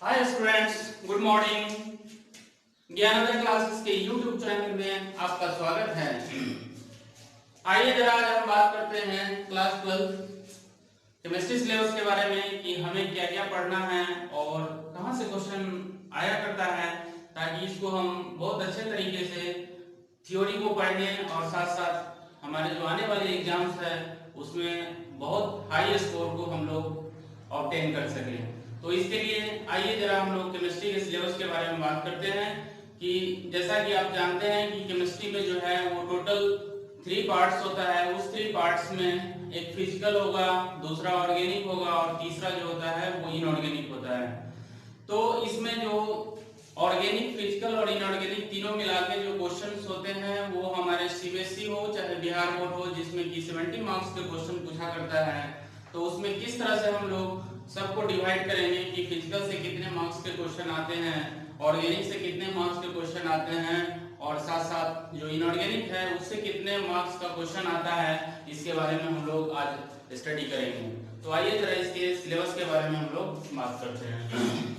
हाय students, good morning. Gyanoday classes के YouTube channel में आपका स्वागत है। आइए जरा आज हम बात करते हैं क्लास 12 केमिस्ट्री सिलेबस के बारे में कि हमें क्या क्या पढ़ना है और कहाँ से क्वेश्चन आया करता है, ताकि इसको हम बहुत अच्छे तरीके से थ्योरी को पढ़ने और साथ साथ हमारे जो आने वाले एग्जाम्स है उसमें बहुत हाई स्कोर को हम लोग ऑब्टेन कर सकें। तो इसके लिए आइए जरा हम लोग केमिस्ट्री के सिलेबस के बारे में बात करते हैं कि जैसा कि आप जानते हैं कि केमिस्ट्री में जो है वो टोटल 3 पार्ट्स होता है। उस 3 पार्ट्स में एक फिजिकल होगा, दूसरा ऑर्गेनिक होगा और तीसरा जो होता है वो इनऑर्गेनिक होता है। तो इसमें जो ऑर्गेनिक, फिजिकल और इनऑर्गेनिक तीनों मिला के जो क्वेश्चंस होते हैं वो हमारे सीबीएसई हो चाहे बिहार बोर्ड हो, जिसमें कि 70 मार्क्स के क्वेश्चन पूछा करता है, तो उसमें किस तरह से हम लोग सबको डिवाइड करेंगे कि फिजिकल से कितने मार्क्स के क्वेश्चन आते हैं, ऑर्गेनिक से कितने मार्क्स के क्वेश्चन आते हैं और साथ साथ जो इनऑर्गेनिक है उससे कितने मार्क्स का क्वेश्चन आता है, इसके बारे में हम लोग आज स्टडी करेंगे। तो आइए जरा इसके सिलेबस के बारे में हम लोग बात करते हैं।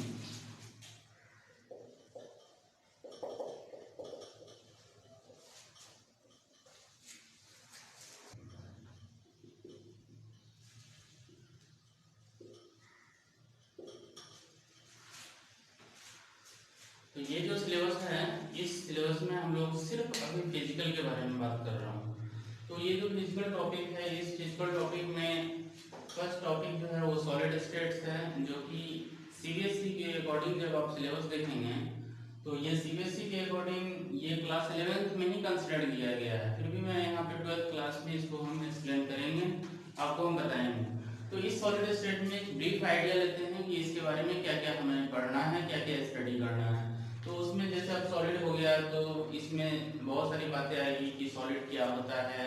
तो ये जो सिलेबस है, इस सिलेबस में हम लोग सिर्फ अभी फिजिकल के बारे में बात कर रहा हूँ। तो ये जो फिजिकल टॉपिक है, इस फिजिकल टॉपिक में फर्स्ट टॉपिक जो है वो सॉलिड स्टेट्स है, जो कि सीबीएसई के अकॉर्डिंग जब आप सिलेबस देखेंगे तो ये सीबीएसई के अकॉर्डिंग ये क्लास 11th में ही कंसिडर किया गया है। फिर भी मैं यहाँ पे 12th क्लास में इसको हम एक्सप्लेन करेंगे, आपको हम बताएंगे। तो इस सॉलिड स्टेट में एक ब्रीफ आइडिया लेते हैं कि इसके बारे में क्या क्या हमें पढ़ना है, क्या क्या स्टडी करना है। तो उसमें जैसे अब सॉलिड हो गया तो इसमें बहुत सारी बातें आएगी कि सॉलिड क्या होता है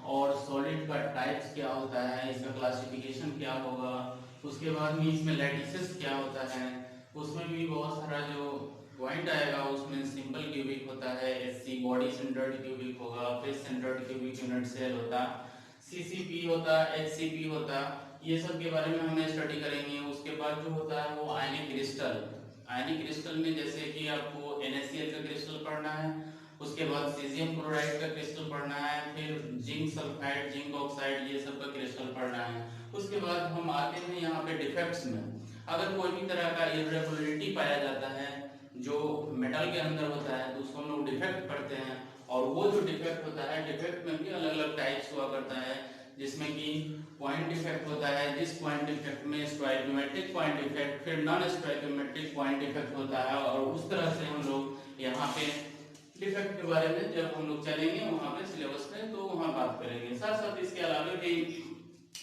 और सॉलिड का टाइप्स क्या होता है, इसका क्लासिफिकेशन क्या होगा। उसके बाद में इसमें लैटिसेस क्या होता है, उसमें भी बहुत सारा जो पॉइंट आएगा। उसमें सिंपल क्यूबिक होता है, एससी बॉडी सेंटर्ड क्यूबिक होगा, face centred cubic unit cell होता, सीसीपी होता, एचसीपी होता, ये सब के बारे में हम स्टडी करेंगे। उसके बाद जो होता है वो आयनिक क्रिस्टल, आयनिक क्रिस्टल में जैसे कि आपको NaCl का क्रिस्टल पढ़ना है, उसके बाद सीजियम क्लोराइड का क्रिस्टल पढ़ना है, फिर जिंक सल्फाइड, जिंक ऑक्साइड, ये सब का क्रिस्टल पढ़ना है। उसके बाद हम आते हैं यहाँ पे डिफेक्ट्स में। अगर कोई भी तरह का इरेगुलरिटी पाया जाता है जो मेटल के अंदर होता है तो उसको हम लोग डिफेक्ट पढ़ते हैं। और वो जो डिफेक्ट होता है, डिफेक्ट में भी अलग अलग टाइप्स हुआ करता है, जिसमें कि पॉइंट डिफेक्ट होता है, जिस पॉइंट डिफेक्ट में स्टोइकोमेट्रिक पॉइंट डिफेक्ट, फिर नॉन स्टोइकोमेट्रिक पॉइंट डिफेक्ट होता है। और उस तरह से हम लोग यहाँ पे डिफेक्ट के बारे में जब हम लोग चलेंगे वहाँ पे सिलेबस में तो वहाँ बात करेंगे। साथ साथ इसके अलावा भी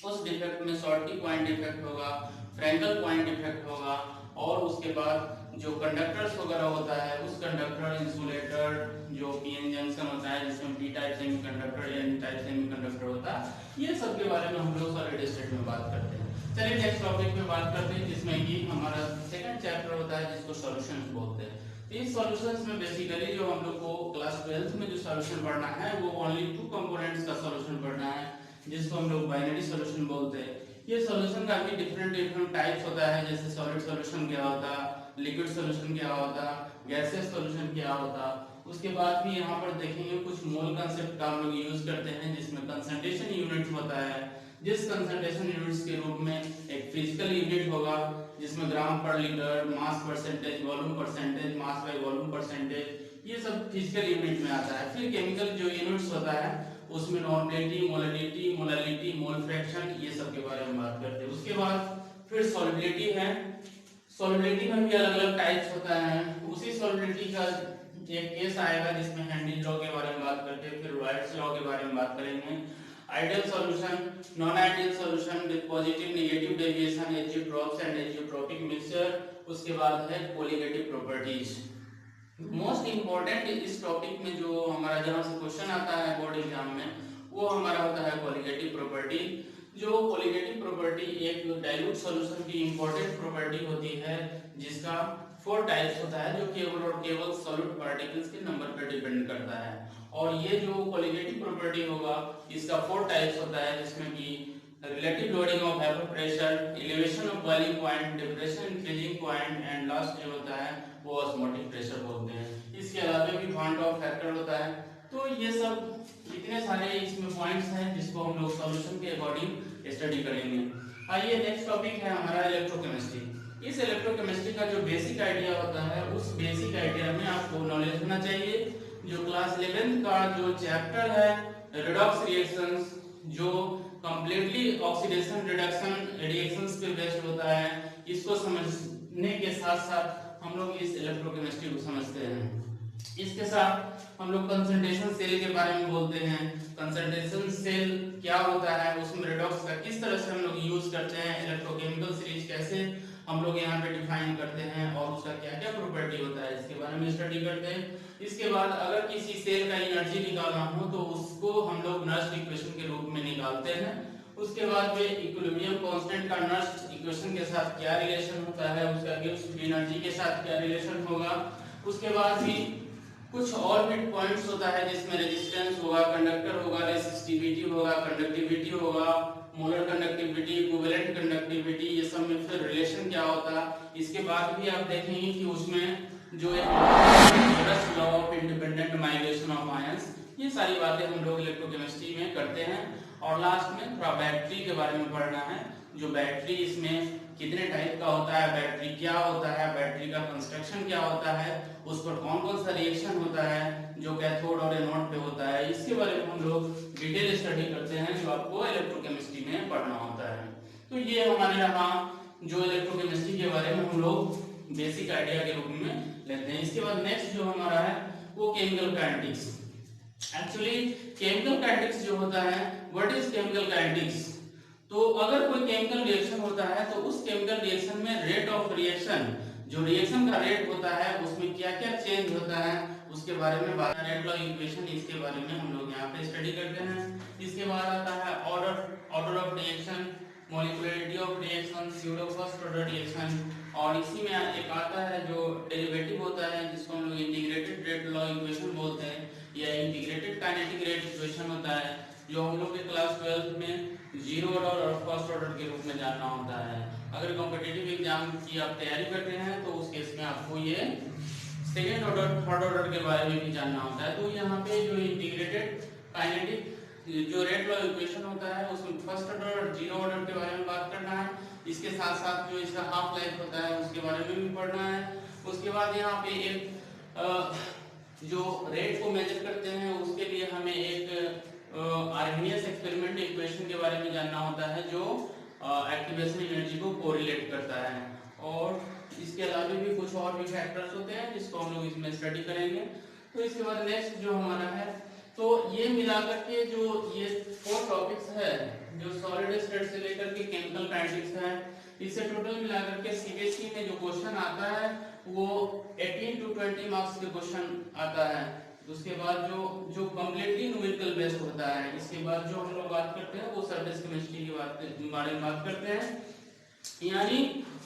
उस डिफेक्ट में शॉर्टी पॉइंट डिफेक्ट होगा, फ्रैंकल पॉइंट डिफेक्ट होगा, और उसके बाद जो कंडक्टर्स वगैरह होता है उस कंडक्टर, इंसुलेटर, जो पीएन जंक्शन होता है जिसमें पी टाइप सेमीकंडक्टर या एन टाइप सेमीकंडक्टर होता है, ये सब के बारे में हम लोग सॉलिड स्टेट में बात करते हैं। चलिए नेक्स्ट टॉपिक में बात करते हैं, जिसमें कि हमारा सेकंड चैप्टर होता है जिसको सॉल्यूशंस बोलते हैं। इस सॉल्यूशंस में बेसिकली जो हम लोग को क्लास 12th में जो सॉल्यूशन पढ़ना है वो ओनली 2 कंपोनेंट्स का सॉल्यूशन पढ़ना है, जिसको हम लोग बाइनरी सॉल्यूशन बोलते हैं। ये सॉल्यूशन का भी डिफरेंट टाइप्स होता है, जैसे सॉलिड सॉल्यूशन क्या होता, लिक्विड सॉल्यूशन क्या होता, गैसियस सॉल्यूशन क्या होता। उसके बाद भी यहाँ पर देखेंगे कुछ मोल कंसेप्ट का हम लोग यूज करते हैं, जिसमें कंसंट्रेशन यूनिट होता है, जिस कंसंट्रेशन यूनिट्स के रूप में एक फिजिकल यूनिट होगा जिसमें ग्राम पर litre, mass percentage, volume percentage, mass by volume percentage, ये सब फिजिकल यूनिट में आता है। फिर केमिकल जो यूनिट्स होता है उसमें normality, molarity, molality, mole fraction, ये सब के बारे में बात करते हैं। उसके बाद फिर सॉल्युबिलिटी है, सॉल्युबिलिटी में भी अलग अलग टाइप्स होता है। उसी सॉल्युबिलिटी का एक केस आएगा जिसमें हेनरी लॉ के बारे में बात करते हैं, फिर राइट्स लॉ के बारे में बात करेंगे। Ideal solution, non ideal solution with positive negative deviation, azeotropes and azeotropic mixture. उसके बाद है कोलिगेटिव प्रॉपर्टीज। मोस्ट इंपॉर्टेंट इस टॉपिक में जो हमारा जहां से क्वेश्चन आता है बोर्ड एग्जाम में, वो हमारा होता है कोलिगेटिव प्रॉपर्टी। जो कोलिगेटिव प्रॉपर्टी एक डाइल्यूट सॉल्यूशन की इंपॉर्टेंट प्रॉपर्टी होती है, जिसका 4 टाइप्स होता है, जो केवल और केवल सॉल्यूट पार्टिकल्स के नंबर पर डिपेंड करता है। और ये जो कोलिगेटिव प्रॉपर्टी होगा इसका 4 टाइप्स होता है, जिसमें कि relative loading of vapour pressure, elevation of boiling point, depression in freezing point and last जो होता है वो ऑस्मोटिक प्रेशर बोलते हैं। इसके अलावा भी वान डॉट फैक्टर होता है। तो ये सब इतने सारे इसमें पॉइंट्स हैं जिसको हम लोग सॉल्यूशन के अकॉर्डिंग स्टडी करेंगे। आइए नेक्स्ट टॉपिक है हमारा इलेक्ट्रोकेमिस्ट्री। इस इलेक्ट्रोकेमिस्ट्री का जो बेसिक आइडिया होता है उस बेसिक आइडिया में आपको नॉलेज होना चाहिए। जो क्लास 11 का जो चैप्टर है रिडॉक्स रिएक्शंस, जो कंप्लीटली ऑक्सीडेशन रिडक्शन रिएक्शंस पे बेस्ड होता है, इसको समझने के साथ साथ हम लोग इस इलेक्ट्रोकेमिस्ट्री को समझते हैं। इसके साथ हम लोग कंसंट्रेशन सेल के बारे में बोलते हैं। कंसंट्रेशन सेल क्या होता है, उसमें रिडॉक्स का किस तरह से हम लोग यूज करते हैं, इलेक्ट्रोकेमिकल सीरीज कैसे हम लोग यहाँ पे डिफाइन करते हैं और उसका क्या क्या प्रॉपर्टी होता है, इसके बारे में स्टडी करते हैं। इसके बाद अगर किसी सेल का एनर्जी निकालना हो तो उसको हम लोग नर्स्ट इक्वेशन के रूप में निकालते हैं। उसके बाद में इक्विलिब्रियम कांस्टेंट का नर्स्ट इक्वेशन के साथ क्या रिलेशन होता है, उसका गिब्स एनर्जी के साथ क्या रिलेशन होगा। उसके बाद भी कुछ और भी पॉइंट्स होता है जिसमें रेजिस्टेंस होगा, कंडक्टर होगा, रेसिस्टिविटी होगा, कंडक्टिविटी होगा, मोलर कंडक्टिविटी, इक्विवेलेंट कंडक्टिविटी, ये सब में फिर रिलेशन क्या होता है। इसके बाद भी आप देखेंगे कि उसमें जो एक law of independent migration of ions, ये सारी बातें हम लोग इलेक्ट्रोकेमिस्ट्री में करते हैं। और लास्ट में थोड़ा बैटरी के बारे में पढ़ना है। जो बैटरी, इसमें कितने टाइप का होता है, बैटरी क्या होता है, बैटरी का कंस्ट्रक्शन क्या होता है, उस पर कौन कौन सा रिएक्शन होता है जो कैथोड और एनोड पे होता है, इसके बारे में हम लोग डिटेल स्टडी करते हैं जो आपको इलेक्ट्रोकेमिस्ट्री में पढ़ना होता है। तो ये हमारे यहाँ जो इलेक्ट्रोकेमिस्ट्री के बारे में हम लोग बेसिक आइडिया के रूप में लेते हैं। इसके बाद नेक्स्ट जो हमारा है वो chemical kinetics. Actually chemical kinetics जो होता है, व्हाट इज केमिकल काइनेटिक्स। तो अगर कोई केमिकल रिएक्शन होता है तो उस केमिकल रिएक्शन में रेट ऑफ रिएक्शन, जो रिएक्शन का रेट होता है उसमें क्या क्या चेंज होता है उसके बारे में बात, रेट लॉ इक्वेशन, इसके बारे में हम लोग यहाँ पे स्टडी करते हैं। इसके बाद आता है order of reaction, molecularity of reaction, pseudo first order reaction, और इसी में एक आता है जो डेरिवेटिव होता है जिसको हम लोग इंटीग्रेटेड रेट लॉ इक्वेशन बोलते हैं, या इंटीग्रेटेड काइनेटिक रेट इक्वेशन होता है, जो हम लोग के क्लास 12 में जीरो ऑर्डर और फर्स्ट ऑर्डर के रूप में जानना होता है। अगर कॉम्पिटिटिव एग्जाम की आप तैयारी कर रहे हैं तो उस केस में आपको ये सेकेंड ऑर्डर थर्ड ऑर्डर के बारे में भी जानना होता है। तो यहाँ पे जो इंटीग्रेटेड काइनेटिक जो रेट लॉ इक्वेशन होता है उसमें फर्स्ट ऑर्डर और जीरो ऑर्डर के बारे में बात करना है। इसके साथ साथ जो इसका हाफ लाइफ होता है उसके बारे में भी पढ़ना है। उसके बाद यहाँ पे एक जो रेट को मेजर करते हैं उसके लिए हमें एक आर्हेनियस एक्सपेरिमेंट इक्वेशन के बारे में जानना होता है जो एक्टिवेशन एनर्जी को कोरिलेट करता है। और इसके अलावा भी कुछ और भी फैक्टर्स होते हैं जिसको हम लोग इसमें स्टडी करेंगे। तो इसके बाद नेक्स्ट जो हमारा है, तो ये मिलाकर के जो ये 4 टॉपिक्स है जो सॉलिड स्टेट से लेकर के केमिकल काइनेटिक्स है, इसे टोटल मिलाकर के सीबीएसई में जो क्वेश्चन आता है वो 18 to 20 मार्क्स के क्वेश्चन आता है। उसके बाद जो कंप्लीटली न्यूमेरिकल बेस्ड होता है। इसके बाद जो हम लोग बात करते हैं वो सरफेस केमिस्ट्री के बारे में बात करते हैं, यानी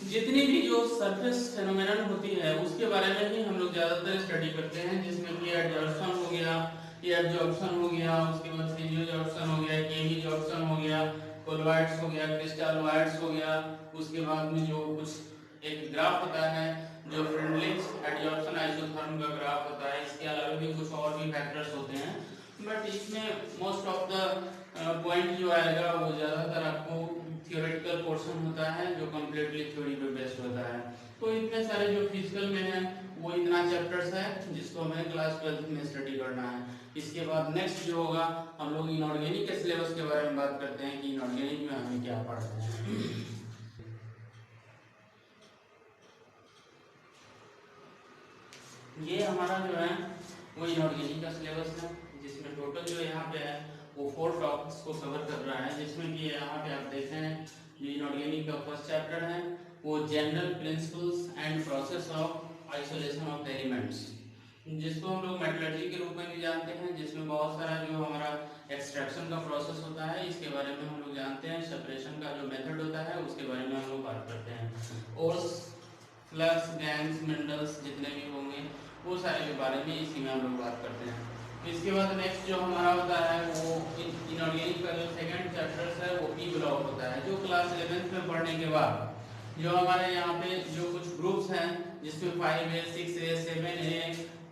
जितनी भी जो सरफेस फेनोमेनन होती है उसके बारे में ही हम लोग ज्यादातर स्टडी करते हैं, जिसमें कि एडजॉर्प्शन हो गया, ये एब्जॉर्प्शन हो गया, उसके बाद फिजियोजॉर्प्शन हो गया, केमिजॉर्प्शन हो गया, कोलॉइड्स हो गया, क्रिस्टलोइड्स हो गया। उसके बाद में जो कुछ एक ग्राफ होता है जो फ्रेंडलिंग्स एडजॉर्प्शन आइसोथर्म का ग्राफ होता है। इसके अलावा भी कुछ और भी फैक्टर्स होते हैं, बट इसमें मोस्ट ऑफ द पॉइंट जो आएगा वो ज्यादातर आपको थियोरेटिकल पोर्शन होता है जो कंप्लीटली थ्योरी पे बेस्ड होता है। तो इतने सारे जो फिजिकल में है वो इतना चैप्टर्स है जिसको हमें क्लास 12 में स्टडी करना है। इसके बाद नेक्स्ट जो होगा हम लोग इनऑर्गेनिक के सिलेबस के बारे में बात करते हैं कि इनऑर्गेनिक में हमें क्या पढ़ते हैं। ये हमारा जो है वो इनऑर्गेनिक का सिलेबस है, जिसमें टोटल जो यहाँ पे है वो 4 टॉपिक्स को कवर कर रहा है, जिसमें कि यहाँ पे आप देख रहे हैं जो इनऑर्गेनिक का फर्स्ट चैप्टर है वो general principles and process of isolation of elements, जिसको हम लोग मेटलर्जी के रूप में भी जानते हैं, जिसमें बहुत सारा जो हमारा एक्सट्रैक्शन का प्रोसेस होता है इसके बारे में हम लोग जानते हैं। सेपरेशन का जो मेथड होता है उसके बारे में हम लोग बात करते हैं, और फ्लक्स, गैंग्स, मिनरल्स जितने भी होंगे वो सारे के बारे में इसी में हम लोग बात करते हैं। इसके बाद नेक्स्ट जो हमारा होता है वो इनऑर्गेनिक का जो सेकंड चैप्टर है वो पी ब्लॉक होता है, जो क्लास 11th में पढ़ने के बाद जो हमारे यहाँ पे जो कुछ ग्रुप्स हैं जिसमें 5A 6A 7A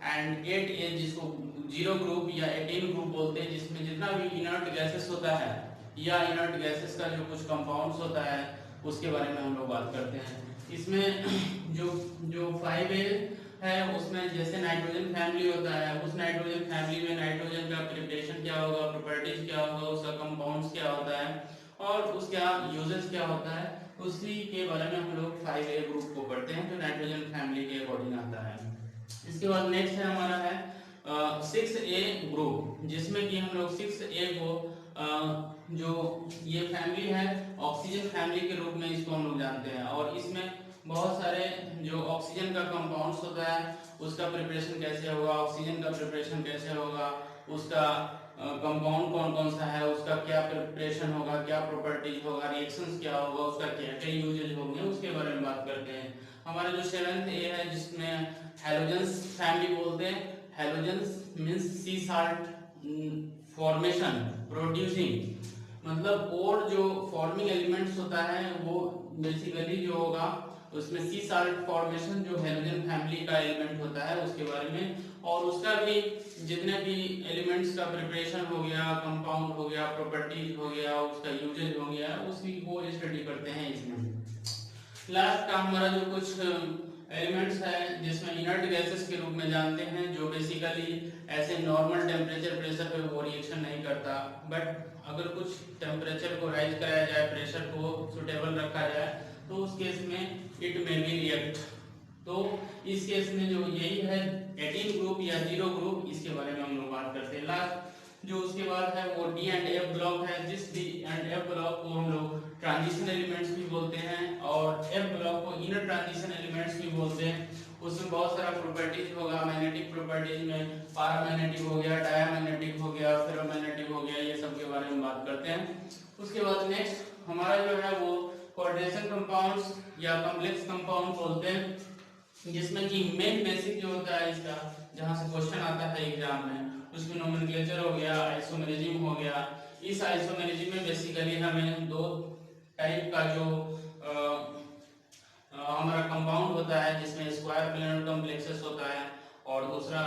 and 8A जिसको 0 ग्रुप या 18 ग्रुप बोलते हैं, जिसमें जितना भी इनर्ट गैसेस होता है या इनर्ट गैसेस का जो कुछ कंपाउंड्स होता है उसके बारे में हम लोग बात करते हैं। इसमें जो 5A है उसमें जैसे नाइट्रोजन फैमिली होता है, उस नाइट्रोजन फैमिली में नाइट्रोजन का प्रिपरेशन क्या होगा, प्रॉपर्टीज क्या होगा, उसका कंपाउंड्स क्या होता है और उसका यूजेस क्या होता है, उसी के बारे में हम लोग 5A ग्रुप को पढ़ते हैं जो नाइट्रोजन फैमिली के अकॉर्डिंग आता है। इसके बाद नेक्स्ट है हमारा है 6A ग्रुप, जिसमें कि हम लोग 6A को जो ये फैमिली है ऑक्सीजन फैमिली के रूप में इसको हम लोग जानते हैं, और इसमें बहुत सारे जो ऑक्सीजन का कंपाउंड्स होता है उसका प्रिपरेशन कैसे होगा, ऑक्सीजन का प्रिपरेशन कैसे होगा, उसका कंपाउंड कौन कौन सा है, उसका क्या प्रिपरेशन होगा, क्या प्रॉपर्टीज होगा, रिएक्शंस क्या होगा, उसका क्या क्या यूजेज होंगे, उसके बारे में बात करते हैं। हमारा जो 7th ए है जिसमें हैलोजेंस फैमिली बोलते हैं, halogens means sea salt formation producing, मतलब और जो फॉर्मिंग एलिमेंट्स होता है वो बेसिकली जो होगा उसमें सी साल्ट फॉर्मेशन जो हैलोजन फैमिली का एलिमेंट होता है उसके बारे में, और उसका भी जितने भी एलिमेंट्स का प्रिपरेशन हो गया, कंपाउंड हो गया, प्रॉपर्टीज हो गया, उसका यूजेज हो गया, उसी को स्टडी करते हैं इसमें। लास्ट का हमारा जो कुछ एलिमेंट्स है जिसमें इनर्ट गैसेस के रूप में जानते हैं, जो बेसिकली ऐसे नॉर्मल टेम्परेचर प्रेशर पे वो रिएक्शन नहीं करता, बट अगर कुछ टेम्परेचर को राइज कराया जाए, प्रेशर को सुटेबल रखा जाए तो उस केस में इट मे बी रिएक्ट। तो इस केस में जो यही है 18 ग्रुप या 0 ग्रुप, इसके बारे में हम लोग बात करते हैं। लास्ट जो उसके बाद है वो डी एंड एफ ब्लॉक है, जिस डी एंड एफ ब्लॉक को हम लोग ट्रांजिशन एलिमेंट्स भी बोलते हैं और एफ ब्लॉक को इनर ट्रांजिशन एलिमेंट्स भी बोलते हैं। उसमें बहुत सारा प्रॉपर्टीज होगा, मैग्नेटिक प्रॉपर्टीज में पैरामैग्नेटिक हो गया, डायमैग्नेटिक हो गया, फेरोमैग्नेटिक हो गया, ये सब के बारे में बात करते हैं। उसके बाद नेक्स्ट हमारा जो है वो कोऑर्डिनेशन कंपाउंड्स या कॉम्प्लेक्स कंपाउंड बोलते हैं, जिसमें कि मेन बेसिक जो होता है इसका जहां से क्वेश्चन आता है एग्जाम में, उसमें नोमेनक्लेचर हो गया, आइसोमेरिज्म हो गया। इस आइसोमेरिज्म में बेसिकली हमें दो टाइप का जो हमारा कंपाउंड होता है जिसमें स्क्वायर प्लेनर कॉम्प्लेक्सेस होता है और दूसरा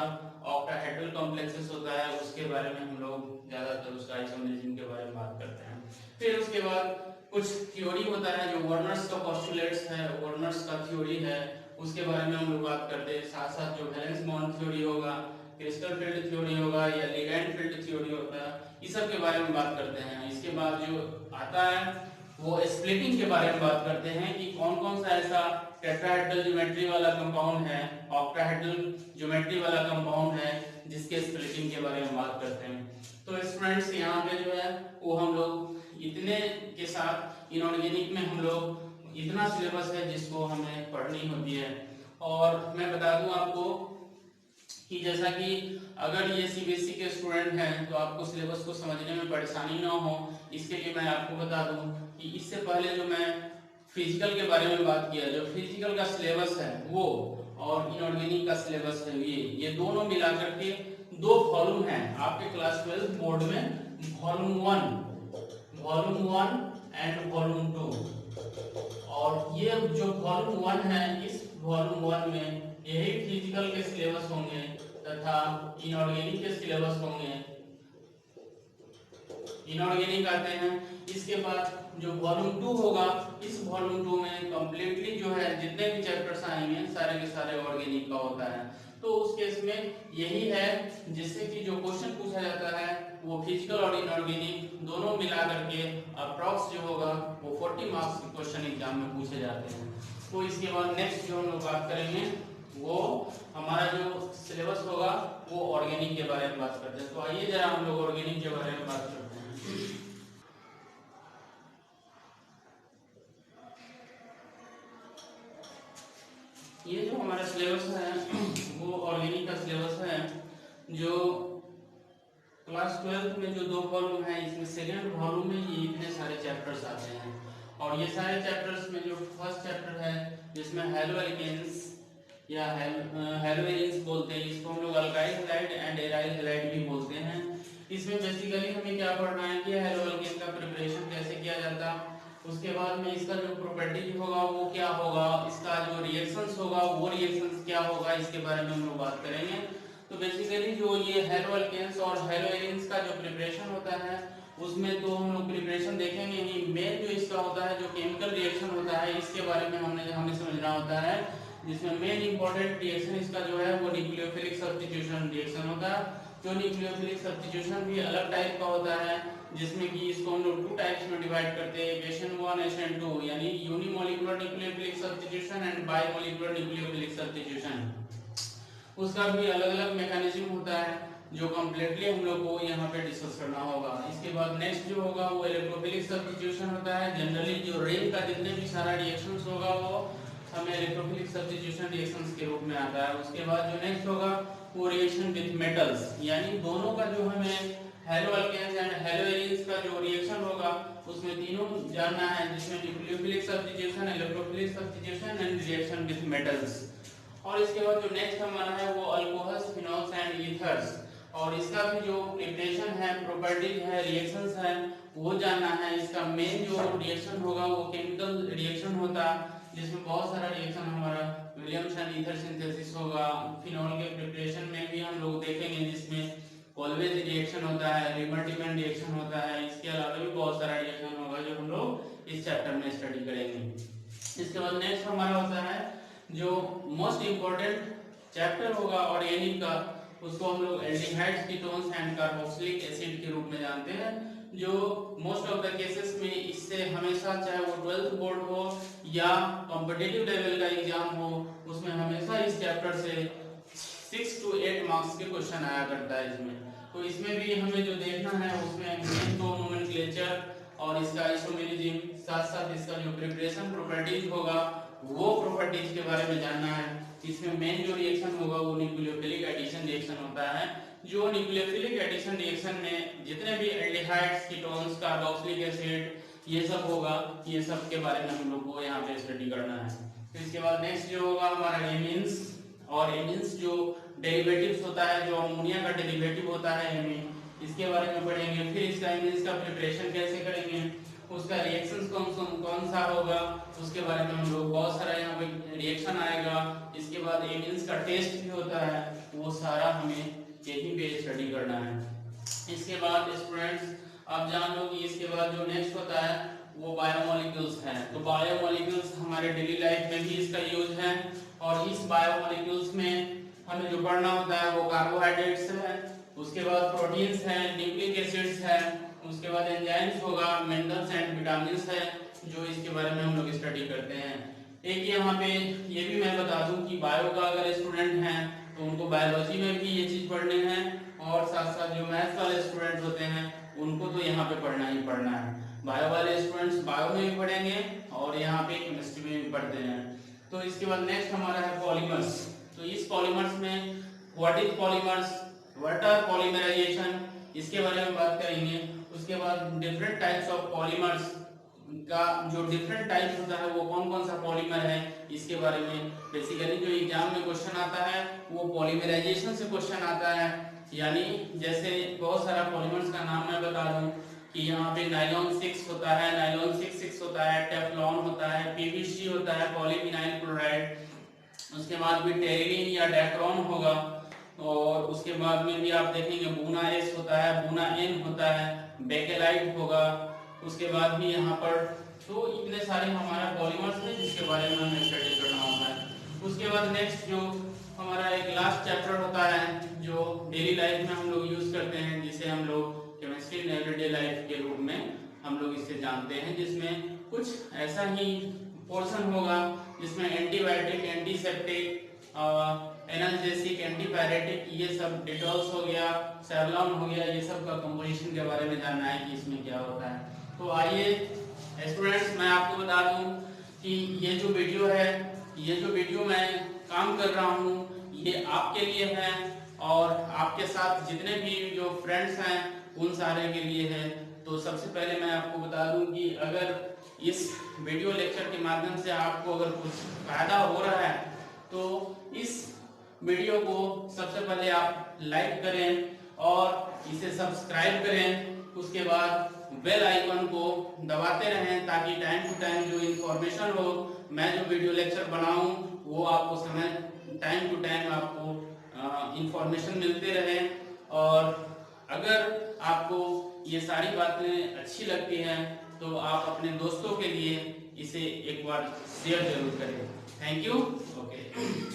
ऑक्टाहेड्रल कॉम्प्लेक्सेस होता है, उसके बारे में हम लोग ज्यादातर उसका आइसोमेरिज्म के बारे में बात करते हैं। फिर उसके बाद कुछ थ्योरी होता है जो वर्नर्स का पोस्टुलेट्स है, वर्नर्स का थ्योरी है, उसके बारे में हम लोग बात करते हैं। साथ साथ जो वैलेंस बॉन्ड थ्योरी होगा, क्रिस्टल फील्ड थ्योरी होगा या लिगैंड फील्ड थ्योरी होता है, इस सब के बारे में बात करते हैं। इसके बाद जो आता है वो स्प्लिटिंग के बारे में बात करते हैं कि कौन कौन सा ऐसा टेट्राहेड्रल ज्योमेट्री वाला कंपाउंड है, ऑक्टाहेड्रल ज्योमेट्री वाला कंपाउंड है जिसके स्प्लिटिंग के बारे में बात करते हैं। तो स्टूडेंट्स यहाँ पे जो है वो हम लोग इतने के साथ इनऑर्गेनिक में हम लोग इतना सिलेबस है जिसको हमें पढ़नी होती है। और मैं बता दूं आपको कि जैसा कि अगर ये सीबीएसई के स्टूडेंट हैं तो आपको सिलेबस को समझने में परेशानी ना हो, इसके लिए मैं आपको बता दूं कि इससे पहले जो मैं फिजिकल के बारे में बात किया, जो फिजिकल का सिलेबस है वो और इनऑर्गेनिक का सिलेबस है ये दोनों मिलाकर के 2 वॉल्यूम है आपके क्लास 12 बोर्ड में, वॉल्यूम 1 एंड वॉल्यूम 2। और ये जो वॉल्यूम 1 है, इस वॉल्यूम 1 में यही फिजिकल के सिलेबस होंगे तथा इनऑर्गेनिक के सिलेबस होंगे। इनऑर्गेनिक आते हैं, इसके बाद जो वॉल्यूम 2 होगा, इस वॉल्यूम 2 में कंप्लीटली जो है जितने भी चैप्टर्स आएंगे सारे के सारे ऑर्गेनिक का होता है। तो उस केस में यही है जिससे कि जो क्वेश्चन पूछा जाता है वो फिजिकल और इनऑर्गेनिक दोनों मिला करके अप्रॉक्स जो होगा वो 40 मार्क्स के क्वेश्चन एग्जाम में पूछे जाते हैं। तो इसके बाद नेक्स्ट जो हम लोग बात करेंगे वो हमारा जो सिलेबस होगा वो ऑर्गेनिक के बारे में बात करते हैं। तो आइए जरा हम लोग ऑर्गेनिक के बारे में बात करते हैं। ये जो हमारा सिलेबस है वो ऑर्गेनिक का सिलेबस है, जो क्लास 12 में जो 2 वॉल्यूम है, इसमें सेकंड वॉल्यूम में ये इतने सारे चैप्टर्स आते हैं। और ये सारे चैप्टर्स में जो फर्स्ट चैप्टर है जिसमें हैलो एल्केन्स या हेलोइंस बोलते हैं, इसको हम लोग alkyl halide and aryl halide भी बोलते हैं। इसमें बेसिकली हमें क्या पढ़ना है कि हेलो अल्केन का प्रिपरेशन कैसे किया जाता, उसके बाद में इसका जो प्रॉपर्टी होगा वो क्या होगा, इसका जो रिएक्शंस होगा वो रिएक्शंस क्या होगा, इसके बारे में हम लोग बात करेंगे। तो बेसिकली जो ये हेलो अल्केन्स और हेलोइंस का जो प्रिपरेशन होता है उसमें तो हम लोग प्रिपरेशन देखेंगे ही, मेन जो इसका होता है जो केमिकल रिएक्शन होता है इसके बारे में हमें समझना होता है, जिसमें मेन इंपॉर्टेंट रिएक्शन इसका जो है वो न्यूक्लियोफिलिक सब्स्टिट्यूशन रिएक्शन होता है। जो न्यूक्लियोफिलिक सब्स्टिट्यूशन भी अलग टाइप का होता है, जिसमें कि इसको हम लोग 2 टाइप्स में डिवाइड करते हैं, इक्वेशन 1 एंड 2, यानी unimolecular nucleophilic substitution and bimolecular nucleophilic substitution. उसका भी अलग अलग मैकेनिज्म होता है जो कंप्लीटली हम लोग को यहाँ पे डिस्कस करना होगा। इसके बाद नेक्स्ट जो होगा वो इलेक्ट्रोफिलिक सब्स्टिट्यूशन होता है। जनरली जो रिंग का जितने भी सारा रिएक्शंस होगा वो हमें इलेक्ट्रोफिलिक सब्स्टिट्यूशन रिएक्शंस के रूप में आता है। उसके बाद जो नेक्स्ट होगा वो रिएक्शन विद मेटल्स, यानी दोनों का जो हमें haloalkanes and haloarenes का जो रिएक्शन होगा उसमें तीनों जानना है, जिसमें nucleophilic substitution, electrophilic substitution and reaction with metals. और इसके बाद जो नेक्स्ट हमारा है वो अल्कोहल्स, फिनोल्स एंड ईथर्स, और इसका भी जो प्रिपरेशन है, प्रॉपर्टीज है, रिएक्शंस है वो जानना है। इसका मेन जो रिएक्शन होगा वो केमिकल रिएक्शन होता है, जिसमें बहुत सारा रिएक्शन हमारा विलियमसन ईथर सिंथेसिस होगा। फिनोल के प्रिपरेशन में भी हम लोग देखेंगे, जिसमें कॉल्वेज रिएक्शन होता है, रिमर्टिमन रिएक्शन होता है। इसके अलावा भी बहुत सारा रिएक्शन होगा जो हम लोग इस चैप्टर में स्टडी करेंगे। इसके बाद नेक्स्ट हमारा होता है जो मोस्ट इम्पोर्टेंट चैप्टर होगा ऑर्गेनिक का, उसको हम लोग aldehydes, ketones and carboxylic acid के रूप में जानते हैं, जो मोस्ट ऑफ द केसेस में इससे हमेशा, चाहे वो 12th बोर्ड हो या कॉम्पिटिटिव लेवल का एग्जाम हो, उसमें हमेशा इस चैप्टर से 6 to 8 मार्क्स के क्वेश्चन आया करता है इसमें। तो इसमें भी हमें जो देखना है उसमें मेन तो नोमेनक्लेचर और इसका आइसोमेरिज्म, साथ साथ इसका जो प्रिपरेशन प्रॉपर्टीज होगा वो प्रॉपर्टीज के बारे में जानना है। इसमें मेन जो रिएक्शन होगा वो न्यूक्लियोफिलिक एडिशन रिएक्शन होता है। जो न्यूक्लियोफिलिक एडिशन रिएक्शन में जितने भी एल्डिहाइड्स, कीटोन्स, कार्बोक्सिलिक एसिड ये सब होगा, ये सब के बारे में हम लोग को यहाँ पे स्टडी करना है। तो इसके बाद नेक्स्ट जो होगा हमारा एमीन्स, और एमीन्स जो डेरिवेटिव्स होता है, जो अमोनिया का डेरिवेटिव होता है एमीन, इसके बारे में पढ़ेंगे। फिर इसका एमीन्स का प्रिपरेशन कैसे करेंगे, उसका रिएक्शंस कौन सा होगा, उसके बारे में हम लोग बहुत सारा यहाँ पे रिएक्शन आएगा। इसके बाद एमीन्स का टेस्ट भी होता है, वो सारा हमें यहीं पे स्टडी करना है। इसके बाद स्टूडेंट्स आप जान लो कि इसके बाद जो नेक्स्ट होता है वो बायोमोलिक्यूल्स हैं। तो बायोमोलिक्यूल्स हमारे डेली लाइफ में भी इसका यूज है, और इस बायोमोलिक्यूल्स में हमें जो पढ़ना होता है वो कार्बोहाइड्रेट्स है, उसके बाद प्रोटीन्स हैं, न्यूक्लिक एसिड्स है, उसके बाद एंजाइम्स होगा, मिनरल्स एंड विटामिन्स है, जो इसके बारे में हम लोग स्टडी करते हैं। एक यहाँ पे ये भी मैं बता दूं कि बायो का अगर स्टूडेंट हैं तो उनको बायोलॉजी में भी ये चीज पढ़ने हैं, और साथ साथ जो मैथ्स वाले स्टूडेंट होते हैं उनको तो यहाँ पे पढ़ना ही पढ़ना है। बायो वाले स्टूडेंट्स बायो में भी पढ़ेंगे और यहाँ पे केमिस्ट्री में भी पढ़ते हैं। तो इसके बाद नेक्स्ट हमारा है पॉलीमर्स। तो इस पॉलीमर्स में what is polymers, what are polymerisation, इसके बारे में बात करेंगे। उसके बाद डिफरेंट टाइप्स ऑफ पॉलीमर्स का जो डिफरेंट टाइप होता है वो कौन कौन सा पॉलीमर है, इसके बारे में बेसिकली जो एग्जाम में क्वेश्चन आता है वो पॉलीमराइजेशन से क्वेश्चन आता है। यानी जैसे बहुत सारा पॉलीमर्स का नाम मैं बता दूं कि यहाँ पे नायलॉन 6 होता है, नायलॉन 6 होता है, टेफ्लॉन होता है, पीवीसी होता है, पॉलीविनाइल क्लोराइड, उसके बाद भी टेरिलीन या डेक्रोन होगा, और उसके बाद में भी आप देखेंगे बूना एस होता है, बूना एन होता है, बेकेलाइट होगा, उसके बाद भी यहाँ पर तो इतने सारे हमारा पॉलीमर्स हैं जिसके बारे में हमें स्टडी करना होता है। उसके बाद नेक्स्ट जो हमारा एक लास्ट चैप्टर होता है जो डेली लाइफ में हम लोग यूज करते हैं, जिसे हम लोग केमिस्ट्री इन एवरीडे लाइफ के रूप में हम लोग इसे जानते हैं, जिसमें कुछ ऐसा ही पोर्शन होगा जिसमें एंटीबायोटिक, एंटीसेप्टिक, एनाल्जेसिक, एंटीपायरेटिक, ये सब डिटॉल्स हो गया, सेवलॉन हो गया, ये सब का कंपोजिशन के बारे में जानना है कि इसमें क्या होता है। तो आइए स्टूडेंट्स मैं आपको बता दूं कि ये जो वीडियो है, ये जो वीडियो मैं काम कर रहा हूँ ये आपके लिए है, और आपके साथ जितने भी जो फ्रेंड्स हैं उन सारे के लिए है। तो सबसे पहले मैं आपको बता दूं कि अगर इस वीडियो लेक्चर के माध्यम से आपको अगर कुछ फायदा हो रहा है तो इस वीडियो को सबसे पहले आप लाइक करें और इसे सब्सक्राइब करें, उसके बाद बेल आइकन को दबाते रहें ताकि टाइम टू टाइम जो इंफॉर्मेशन हो, मैं जो वीडियो लेक्चर बनाऊं वो आपको समय टाइम टू टाइम आपको इंफॉर्मेशन मिलते रहे। और अगर आपको ये सारी बातें अच्छी लगती हैं तो आप अपने दोस्तों के लिए इसे एक बार शेयर जरूर करें। Thank you. ओके।